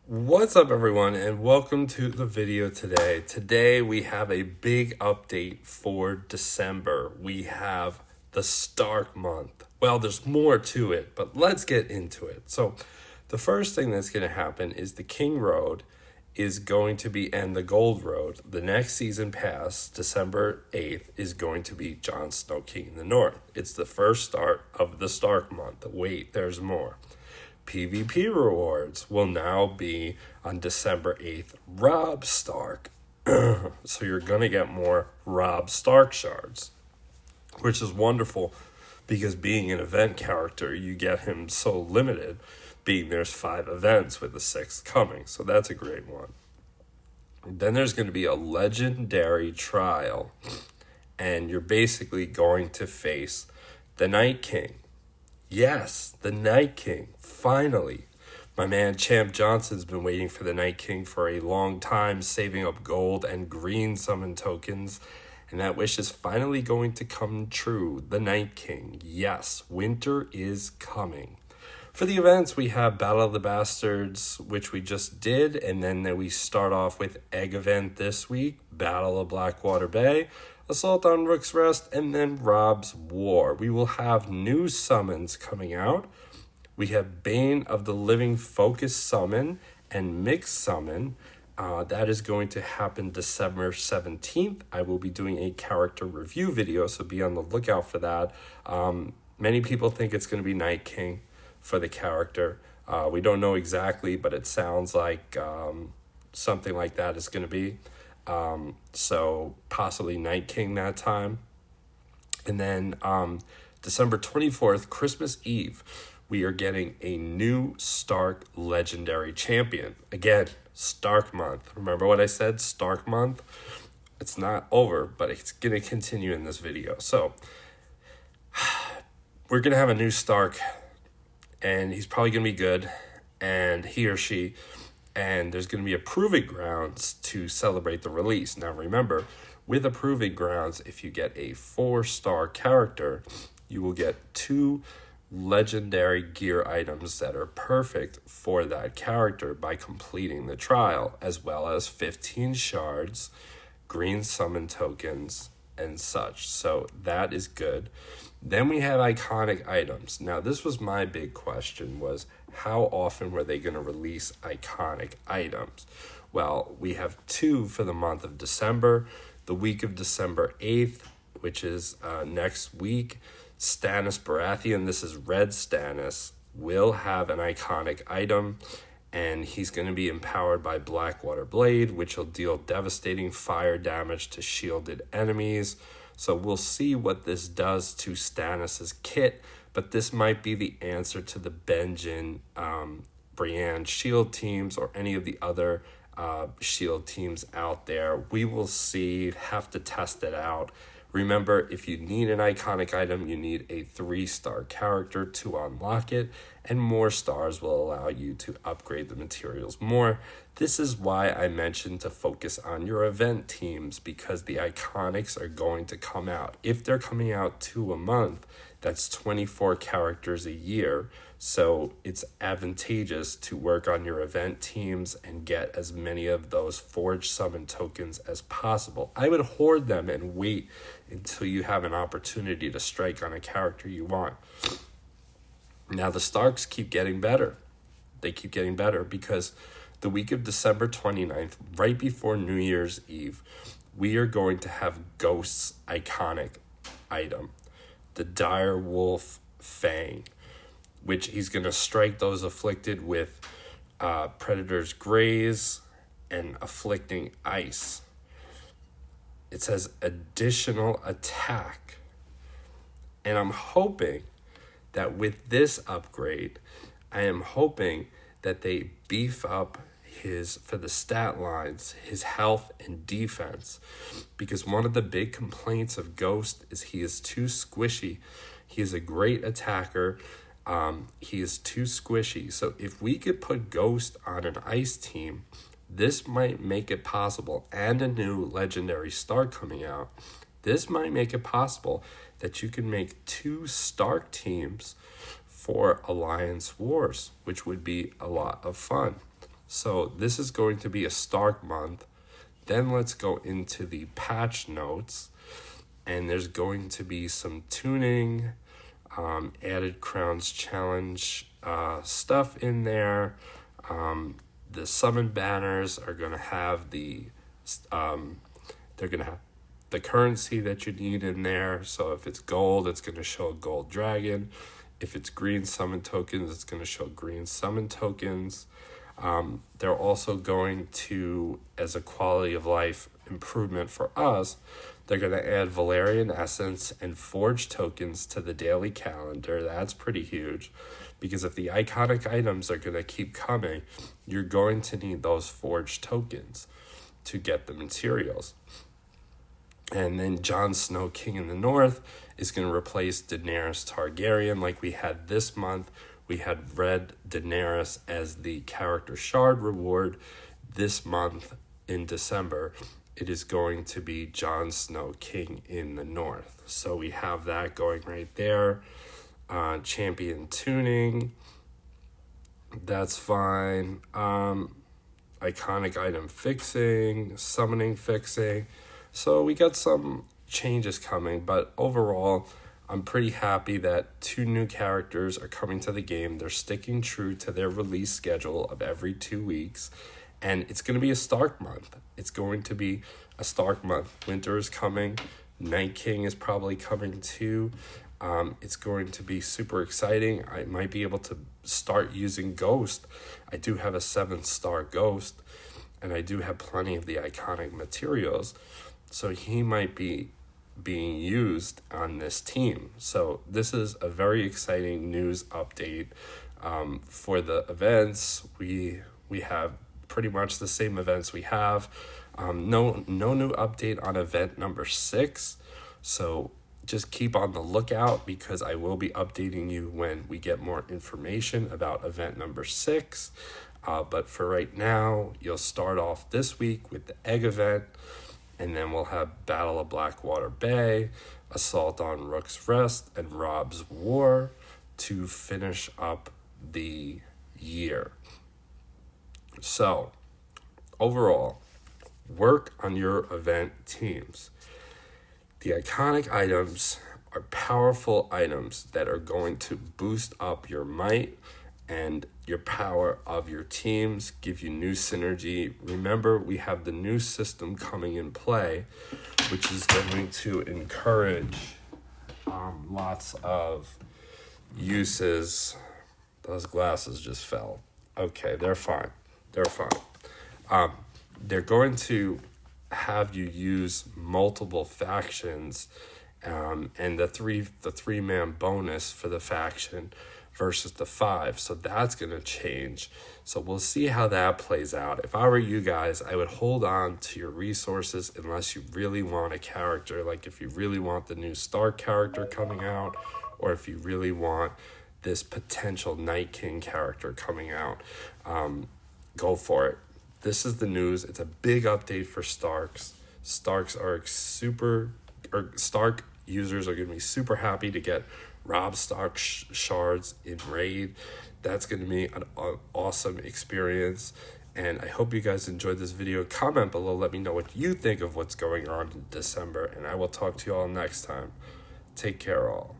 What's up, everyone, and welcome to the video today. Today we have a big update for December. We have the Stark month. Well, there's more to it, but let's get into it. So the first thing that's going to happen is the King Road is going to be, and the Gold Road, the next season pass, December 8th, is going to be Jon Snow King in the North. It's the first start of the Stark month. Wait, there's more. PvP rewards will now be on December 8th, Robb Stark. So you're going to get more Robb Stark shards, which is wonderful because being an event character, you get him so limited, being there's 5 events with the 6th coming. So that's a great one. Then there's going to be a legendary trial, and you're basically going to face the Night King. Yes, the Night King, finally. My man Champ Johnson's been waiting for the Night King for a long time, saving up gold and green summon tokens, and that wish is finally going to come true. The Night King, yes, winter is coming. For the events, we have Battle of the Bastards, which we just did, and then we start off with Egg event this week, Battle of Blackwater Bay, Assault on Rook's Rest, and then Robb's War. We will have new summons coming out. We have Bane of the Living Focus Summon and Mix Summon. That is going to happen December 17th. I will be doing a character review video, so be on the lookout for that. Many people think it's going to be Night King for the character. We don't know exactly, but it sounds like something like that is going to be. So possibly Night King that time. And then December 24th, Christmas Eve, we are getting a new Stark Legendary Champion. Again, Stark Month. Remember what I said? Stark Month? It's not over, but it's going to continue in this video. So we're going to have a new Stark, and he's probably going to be good, and he or she, and there's going to be a Proving Grounds to celebrate the release. Now remember, with a Proving Grounds, if you get a 4-star character, you will get 2 legendary gear items that are perfect for that character by completing the trial, as well as 15 shards, green summon tokens, and such. So that is good. Then we have iconic items. Now this was my big question, was how often were they going to release iconic items? Well, we have 2 for the month of December. The week of December 8th, which is next week, Stannis Baratheon, this is Red Stannis, will have an iconic item, and he's going to be empowered by Blackwater Blade, which will deal devastating fire damage to shielded enemies. So we'll see what this does to Stannis' kit, but this might be the answer to the Benjen, Brienne shield teams or any of the other shield teams out there. We will see, have to test it out. Remember, if you need an iconic item, you need a 3-star character to unlock it, and more stars will allow you to upgrade the materials more. This is why I mentioned to focus on your event teams, because the iconics are going to come out. If they're coming out 2 a month, that's 24 characters a year. So it's advantageous to work on your event teams and get as many of those forged summon tokens as possible. I would hoard them and wait until you have an opportunity to strike on a character you want. Now the Starks keep getting better. They keep getting better because the week of December 29th, right before New Year's Eve, we are going to have Ghost's iconic item, the Dire Wolf Fang, which he's going to strike those afflicted with Predator's Graze and Afflicting Ice. It says additional attack. And I'm hoping that with this upgrade, I am hoping that they beef up for the stat lines, his health and defense, because one of the big complaints of Ghost is he is too squishy. He is a great attacker. He is too squishy. So if we could put Ghost on an ice team, this might make it possible, and a new legendary star coming out, this might make it possible that you can make 2 Stark teams for Alliance Wars, which would be a lot of fun. So this is going to be a Stark month. Then let's go into the patch notes, and there's going to be some tuning, added crowns challenge stuff in there. The summon banners are going to have they're going to have the currency that you need in there. So if it's gold, it's going to show a gold dragon. If it's green summon tokens, it's going to show green summon tokens. They're also going to, as a quality of life improvement for us, they're going to add Valerian Essence and Forge tokens to the daily calendar. That's pretty huge, because if the iconic items are going to keep coming, you're going to need those Forge tokens to get the materials. And then Jon Snow, King in the North, is going to replace Daenerys Targaryen like we had this month. We had Red Daenerys as the character shard reward. This month in December, it is going to be Jon Snow, King in the North. So we have that going right there. Champion tuning, that's fine. Iconic item fixing, summoning fixing. So we got some changes coming, but overall, I'm pretty happy that 2 new characters are coming to the game. They're sticking true to their release schedule of every 2 weeks, and it's going to be a Stark month. It's going to be a Stark month. Winter is coming. Night King is probably coming too. It's going to be super exciting. I might be able to start using Ghost. I do have a 7-star Ghost, and I do have plenty of the iconic materials. So he might be being used on this team. So this is a very exciting news update for the events. We have pretty much the same events we have. No new update on event number 6. So just keep on the lookout, because I will be updating you when we get more information about event number 6. But for right now, you'll start off this week with the egg event, and then we'll have Battle of Blackwater Bay, Assault on Rook's Rest, and Rob's War to finish up the year. So, overall, work on your event teams. The iconic items are powerful items that are going to boost up your might and your power of your teams, give you new synergy. Remember, we have the new system coming in play, which is going to encourage lots of uses. Those glasses just fell. Okay, they're fine. They're going to have you use multiple factions, and the three-man bonus for the faction versus the 5. So that's going to change. So we'll see how that plays out. If I were you guys, I would hold on to your resources unless you really want a character. Like if you really want the new Stark character coming out, or if you really want this potential Night King character coming out, go for it. This is the news. It's a big update for Starks. Stark users are going to be super happy to get Rob Stark shards in Raid. That's going to be an awesome experience. And I hope you guys enjoyed this video. Comment below. Let me know what you think of what's going on in December. And I will talk to you all next time. Take care all.